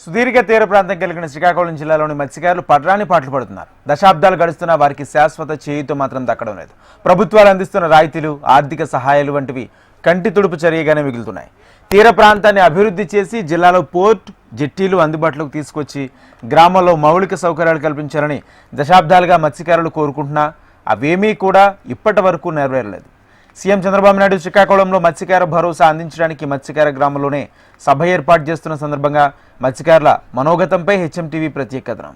సుదీర్ఘ తీర ప్రాంతం కలిగిన శ్రీకాకుళం జిల్లాలోని మత్స్యకారులు పడరాని పాటలు పడుతున్నారు. దశాబ్దాలు గడుస్తున్నా వారికి శాశ్వత చేయూత మాత్రం దక్కడం లేదు. ప్రభుత్వాలు అందిస్తున్న రాయితీలు, ఆర్థిక సహాయాలు వంటివి కంటి తుడుపు చర్యగానే మిగులుతున్నాయి. తీర ప్రాంతాన్ని అభివృద్ధి చేసి జిల్లాలో పోర్ట్, జెట్టీలు అందుబాటులోకి తీసుకొచ్చి గ్రామాల్లో మౌలిక సౌకర్యాలు కల్పించాలని దశాబ్దాలుగా మత్స్యకారులు కోరుకుంటున్నా అవేమీ కూడా ఇప్పటి వరకు నెరవేరలేదు. సీఎం చంద్రబాబు నాయుడు శ్రీకాకుళంలో మత్స్యకార భరోసా అందించడానికి మత్స్యకార గ్రామంలోనే సభ ఏర్పాటు చేస్తున్న సందర్భంగా మత్స్యకారుల మనోగతంపై హెచ్ఎంటీవీ ప్రత్యేక కథనం.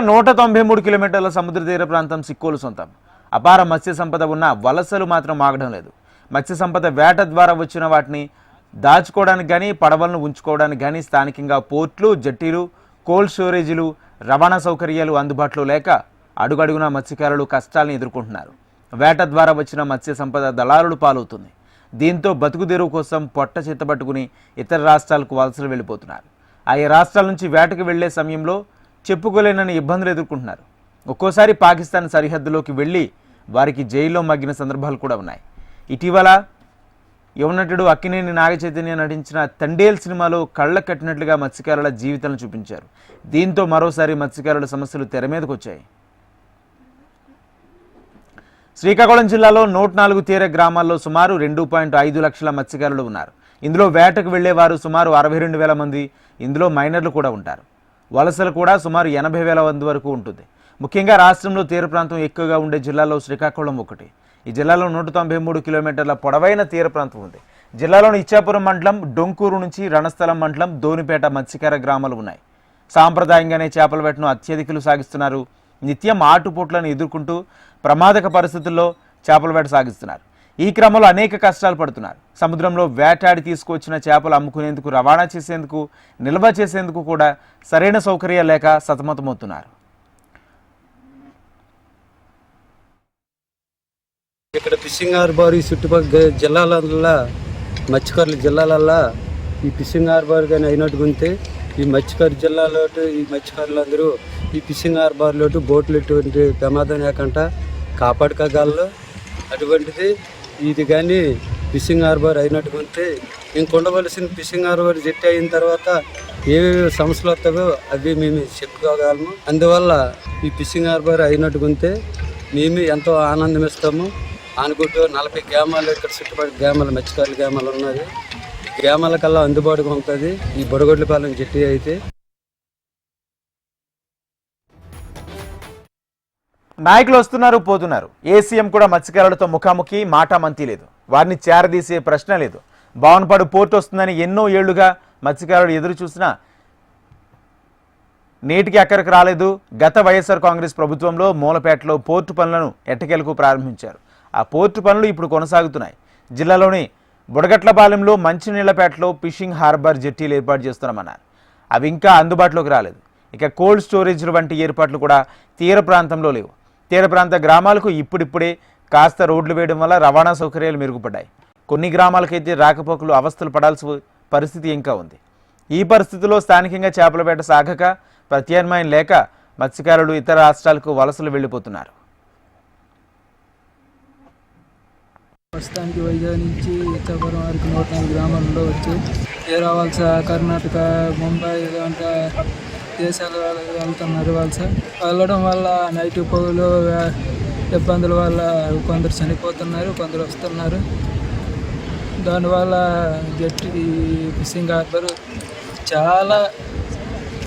193 కిలోమీటర్ల సముద్ర తీర ప్రాంతం సిక్కోలు సొంతం. అపార మత్స్య సంపద ఉన్న వలసలు మాత్రం ఆగడం లేదు. మత్స్య సంపద వేట ద్వారా వచ్చిన వాటిని దాచుకోవడానికి కానీ, పడవలను ఉంచుకోవడానికి కానీ స్థానికంగా పోర్ట్లు, జట్టీలు, కోల్డ్ స్టోరేజీలు, రవాణా సౌకర్యాలు అందుబాటులో లేక అడుగడుగునా మత్స్యకారులు కష్టాలను ఎదుర్కొంటున్నారు. వేట ద్వారా వచ్చిన మత్స్య సంపద దళారులు పాలవుతుంది. దీంతో బతుకుదెరువు కోసం పొట్ట చేతబట్టుకుని ఇతర రాష్ట్రాలకు వలసలు వెళ్ళిపోతున్నారు. ఆయా రాష్ట్రాల నుంచి వేటకు వెళ్లే సమయంలో చెప్పుకోలేనని ఇబ్బందులు ఎదుర్కొంటున్నారు. ఒక్కోసారి పాకిస్తాన్ సరిహద్దులోకి వెళ్ళి వారికి జైల్లో మగ్గిన సందర్భాలు కూడా ఉన్నాయి. ఇటీవల యువనటుడు అక్కినేని నాగచైతన్య నటించిన తండేల్ సినిమాలో కళ్ళ కట్టినట్లుగా మత్స్యకారుల జీవితాలను చూపించారు. దీంతో మరోసారి మత్స్యకారుల సమస్యలు తెర మీదకు వచ్చాయి. శ్రీకాకుళం జిల్లాలో 104 తీర గ్రామాల్లో సుమారు 2.5 లక్షల మత్స్యకారులు ఉన్నారు. ఇందులో వేటకు వెళ్లేవారు సుమారు 62,000 మంది. ఇందులో మైనర్లు కూడా ఉంటారు. వలసలు కూడా సుమారు 80,000 మంది వరకు ఉంటుంది. ముఖ్యంగా రాష్ట్రంలో తీర ప్రాంతం ఎక్కువగా ఉండే జిల్లాలో శ్రీకాకుళం ఒకటి. ఈ జిల్లాలో 193 కిలోమీటర్ల పొడవైన తీర ప్రాంతం ఉంది. జిల్లాలోని ఇచ్చాపురం మండలం, డొంకూరు నుంచి రణస్థలం మండలం, దోనిపేట మత్స్యకార గ్రామాలు ఉన్నాయి. సాంప్రదాయంగానే చేపల వేటను అత్యధికులు సాగిస్తున్నారు. నిత్యం ఆటుపోట్లను ఎదుర్కొంటూ ప్రమాదక పరిస్థితుల్లో చేపల వేట సాగిస్తున్నారు. ఈ క్రమంలో అనేక కష్టాలు పడుతున్నారు. సముద్రంలో వేటాడి తీసుకొచ్చిన చేపలు అమ్ముకునేందుకు, రవాణా చేసేందుకు, నిల్వ చేసేందుకు కూడా సరైన సౌకర్యాలు లేక సతమతమవుతున్నారు. ఇక్కడ ఫిషింగ్ హార్బర్ ఈ చుట్టుపక్కల జిల్లాలల్లో మత్స్యకారుల జిల్లాలల్లో ఈ ఫిషింగ్ హార్బర్ కానీ అయినట్టుకుంటే ఈ మత్స్యకారు జిల్లాలో ఈ మత్స్యకారులందరూ ఈ ఫిషింగ్ హార్బర్లో బోట్లు ఎటువంటి ప్రమాదం లేకుండా కాపాడుకోగలరు. అటువంటిది ఇది కానీ ఫిషింగ్ హార్బర్ అయినట్టుకుంటే ఇంకొండవలసిన ఫిషింగ్ హార్బర్ జెట్టి అయిన తర్వాత ఏవేవి సమస్యలు వస్తాయో అవి మేము చెప్పుకోగలము. అందువల్ల ఈ ఫిషింగ్ హార్బర్ అయినట్టుకుంటే మేము ఎంతో ఆనందం ఇస్తాము అనుకుంటూ 40 గ్రామాలు ఇక్కడ చుట్టుపక్కల గ్రామాలు మత్స్యకారుల గ్రామాలు ఉన్నాయి. ఈ గ్రామాల కల్లా అందుబాటుగా ఉంటుంది ఈ బొడగొడ్లపాలెం జెట్టి అయితే. నాయకులు వస్తున్నారు, పోతున్నారు. ఏ సీఎం కూడా మత్స్యకారులతో ముఖాముఖి, మాటామంతి లేదు. వారిని చేరదీసే ప్రశ్న లేదు. భావనపాడు పోర్టు వస్తుందని ఎన్నో ఏళ్లుగా మత్స్యకారులు ఎదురు చూసినా నేటికి అక్కడికి రాలేదు. గత వైఎస్ఆర్ కాంగ్రెస్ ప్రభుత్వంలో మూలపేటలో పోర్టు పనులను ఎట్టకేలకు ప్రారంభించారు. ఆ పోర్టు పనులు ఇప్పుడు కొనసాగుతున్నాయి. జిల్లాలోని బుడగట్లపాలెంలో, మంచినీళ్లపేటలో ఫిషింగ్ హార్బర్ జెట్టీలు ఏర్పాటు చేస్తున్నామన్నారు. అవి ఇంకా అందుబాటులోకి రాలేదు. ఇక కోల్డ్ స్టోరేజ్లు వంటి ఏర్పాట్లు కూడా తీర ప్రాంతంలో లేవు. తీర ప్రాంత గ్రామాలకు ఇప్పుడిప్పుడే కాస్త రోడ్లు వేయడం వల్ల రవాణా సౌకర్యాలు మెరుగుపడ్డాయి. కొన్ని గ్రామాలకైతే రాకపోకలు అవస్థలు పడాల్సిన పరిస్థితి ఇంకా ఉంది. ఈ పరిస్థితుల్లో స్థానికంగా చేపల వేట సాగక, ప్రత్యామ్నాయం లేక మత్స్యకారులు ఇతర రాష్ట్రాలకు వలసలు వెళ్ళిపోతున్నారు. ప్రస్తుతానికి వైజాగ్ నుంచి ఇచ్చాపురం వరకు 104 గ్రామాల్లో వచ్చి వలస కర్ణాటక, ముంబై ఇలాంటి దేశాలు వెళ్తున్నారు. వలస వెళ్ళడం వల్ల నైట్ పొగలు ఇబ్బందుల వల్ల కొందరు చనిపోతున్నారు, కొందరు వస్తున్నారు. దానివల్ల జెట్టి ఫిషింగ్ హార్బర్ చాలా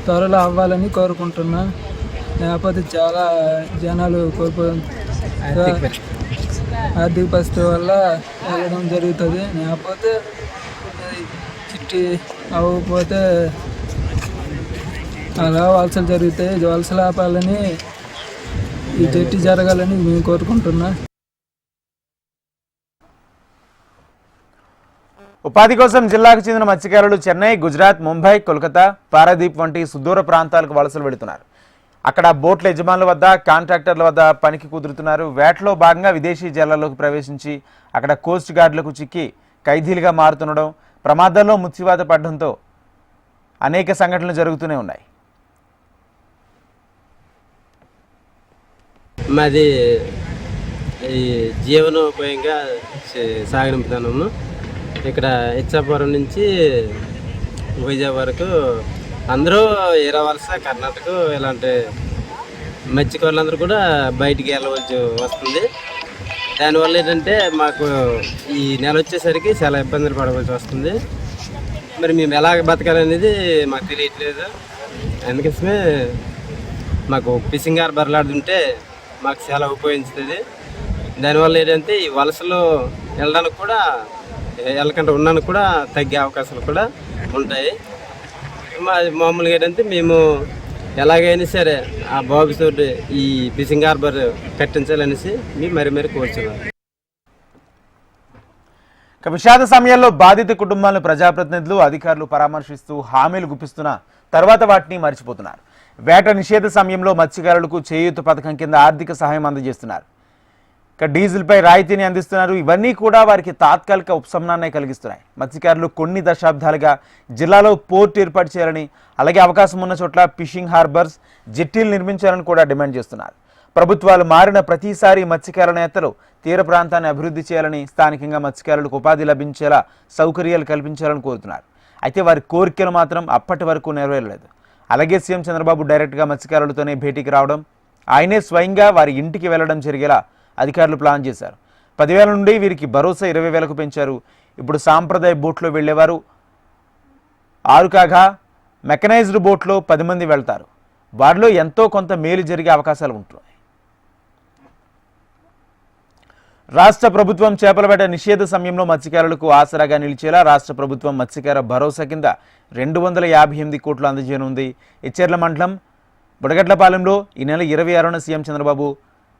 త్వరలో అవ్వాలని కోరుకుంటున్నా. లేకపోతే చాలా జనాలు ఆర్థిక పరిస్థితి వల్ల వెళ్ళడం జరుగుతుంది. లేకపోతే చిట్టి అవ్వకపోతే అలా వలసలు జరుగుతాయి. వలసలు ఆపాలని, ఈ జట్టి జరగాలని మేము కోరుకుంటున్నా. ఉపాధి కోసం జిల్లాకు చెందిన మత్స్యకారులు చెన్నై, గుజరాత్, ముంబై, కోల్కతా, పారాదీప్ వంటి సుదూర ప్రాంతాలకు వలసలు వెళుతున్నారు. అక్కడ బోట్ల యజమానుల వద్ద, కాంట్రాక్టర్ల వద్ద పనికి కుదురుతున్నారు. వేటలో భాగంగా విదేశీ జలాల్లోకి ప్రవేశించి అక్కడ కోస్ట్ గార్డులకు చిక్కి ఖైదీలుగా మారుతుండడం, ప్రమాదాల్లో మృత్యువాత పడడంతో అనేక సంఘటనలు జరుగుతూనే ఉన్నాయి. మాది ఈ జీవనోపాయంగా సాగనిపుతున్నాము. ఇక్కడ ఇచ్చాపురం నుంచి వైజాగ్ వరకు అందరూ వలస కర్ణాటక ఇలాంటి మత్స్యకారులందరూ కూడా బయటికి వెళ్ళవలసి వస్తుంది. దానివల్ల ఏంటంటే మాకు ఈ నెల వచ్చేసరికి చాలా ఇబ్బందులు పడవలసి వస్తుంది. మరి మేము ఎలాగ బతకాలనేది మాకు తెలియట్లేదు. అందుకోసమే మాకు ఫిషింగ్ హార్బర్ ఉంటే మాకు చాలా ఉపయోగిస్తుంది. దానివల్ల ఏంటంటే ఈ వలసలు వెళ్ళడానికి కూడా వెళ్ళకుండా ఉండడానికి కూడా తగ్గే అవకాశాలు కూడా ఉంటాయి. మామూలుగా ఏంటంటే మేము ఎలాగైనా సరే ఆ బాబు తోటి ఈ ఫిషింగ్ హార్బర్ కట్టించాలనేసి మేము మరీ కోరుచున్నాం. ఇక విషాద సమయంలో బాధిత కుటుంబాలను ప్రజాప్రతినిధులు అధికారులు పరామర్శిస్తూ హామీలు గుప్పిస్తున్న తర్వాత వాటిని మర్చిపోతున్నారు. వేట నిషేధ సమయంలో మత్స్యకారులకు చేయూత పథకం కింద ఆర్థిక సహాయం అందజేస్తున్నారు. ఇక డీజిల్పై రాయితీని అందిస్తున్నారు. ఇవన్నీ కూడా వారికి తాత్కాలిక ఉపశమనాన్ని కలిగిస్తున్నాయి. మత్స్యకారులు కొన్ని దశాబ్దాలుగా జిల్లాలో పోర్ట్ ఏర్పాటు చేయాలని, అలాగే అవకాశం ఉన్న చోట్ల ఫిషింగ్ హార్బర్స్, జెట్టీలు నిర్మించాలని కూడా డిమాండ్ చేస్తున్నారు. ప్రభుత్వాలు మారిన ప్రతిసారి మత్స్యకారుల నేతలు తీర ప్రాంతాన్ని అభివృద్ధి చేయాలని, స్థానికంగా మత్స్యకారులకు ఉపాధి లభించేలా సౌకర్యాలు కల్పించాలని కోరుతున్నారు. అయితే వారి కోరికలు మాత్రం అప్పటి వరకు నెరవేరలేదు. అలాగే సీఎం చంద్రబాబు డైరెక్ట్గా మత్స్యకారులతోనే భేటీకి రావడం, ఆయనే స్వయంగా వారి ఇంటికి వెళ్లడం జరిగేలా అధికారులు ప్లాన్ చేశారు. 10,000 నుండి వీరికి భరోసా 20,000కు పెంచారు. ఇప్పుడు సాంప్రదాయ బోట్లో వెళ్లేవారు 6 కాగా మెకనైజ్డ్ బోట్లో 10 మంది వెళ్తారు. వారిలో ఎంతో కొంత మేలు జరిగే అవకాశాలు ఉంటున్నాయి. రాష్ట్ర ప్రభుత్వం చేపల వేట నిషేధ సమయంలో మత్స్యకారులకు ఆసరాగా నిలిచేలా రాష్ట్ర ప్రభుత్వం మత్స్యకార భరోసా కింద 258 కోట్లు అందజేయనుంది. ఇచ్చెర్ల మండలం బుడగట్లపాలెంలో ఈ నెల 26న సీఎం చంద్రబాబు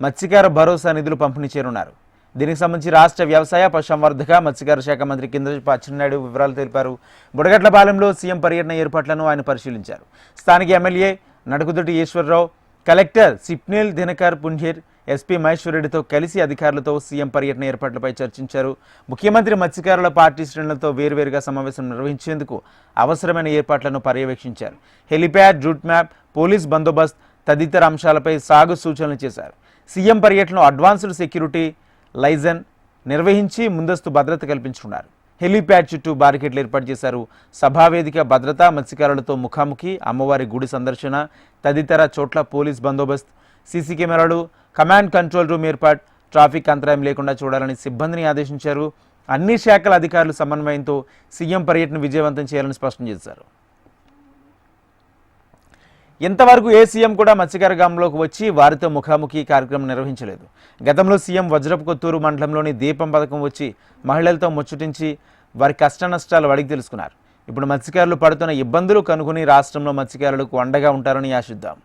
మత్స్యకార భరోసా నిధులు పంపిణీ చేయనున్నారు. దీనికి సంబంధించి రాష్ట్ర వ్యవసాయ పశుసంవర్ధక మత్స్యకార శాఖ మంత్రి కింజరాపు అచ్చెన్నాయుడు వివరాలు తెలిపారు. బుడగట్లపాలెంలో సీఎం పర్యటన ఏర్పాట్లను ఆయన పరిశీలించారు. స్థానిక ఎమ్మెల్యే నడుకుదుటి ఈశ్వరరావు, కలెక్టర్ సిప్నేల్ దినకర్ పుంజేర్, ఎస్పీ మహేశ్వరరెడ్డితో కలిసి అధికారులతో సీఎం పర్యటన ఏర్పాట్లపై చర్చించారు. ముఖ్యమంత్రి మత్స్యకారుల పార్టీ శ్రేణులతో వేర్వేరుగా సమావేశం నిర్వహించేందుకు అవసరమైన ఏర్పాట్లను పర్యవేక్షించారు. హెలిప్యాడ్, రూట్ మ్యాప్, పోలీస్ బందోబస్తు తదితర అంశాలపై సాగు సూచనలు చేశారు. సీఎం పర్యటనలో అడ్వాన్స్డ్ సెక్యూరిటీ లైజన్ నిర్వహించి ముందస్తు భద్రత కల్పించుకున్నారు. హెలిప్యాడ్ చుట్టూ బారికేడ్లు ఏర్పాటు చేశారు. సభావేదిక భద్రత, మత్స్యకారులతో ముఖాముఖి, అమ్మవారి గుడి సందర్శన తదితర చోట్ల పోలీస్ బందోబస్తు, సీసీ కెమెరాలు, కమాండ్ కంట్రోల్ రూమ్ ఏర్పాటు, ట్రాఫిక్ అంతరాయం లేకుండా చూడాలని సిబ్బందిని ఆదేశించారు. అన్ని శాఖల అధికారులు సమన్వయంతో సీఎం పర్యటన విజయవంతం చేయాలని స్పష్టం చేశారు. ఇంతవరకు ఏ సీఎం కూడా మత్స్యకార గ్రామంలోకి వచ్చి వారితో ముఖాముఖి కార్యక్రమం నిర్వహించలేదు. గతంలో సీఎం వజ్రపు కొత్తూరు మండలంలోని దీపం పథకం వచ్చి మహిళలతో ముచ్చటించి వారి కష్ట నష్టాలు అడిగి తెలుసుకున్నారు. ఇప్పుడు మత్స్యకారులు పడుతున్న ఇబ్బందులు కనుగొని రాష్ట్రంలో మత్స్యకారులకు అండగా ఉంటారని ఆశిద్దాం.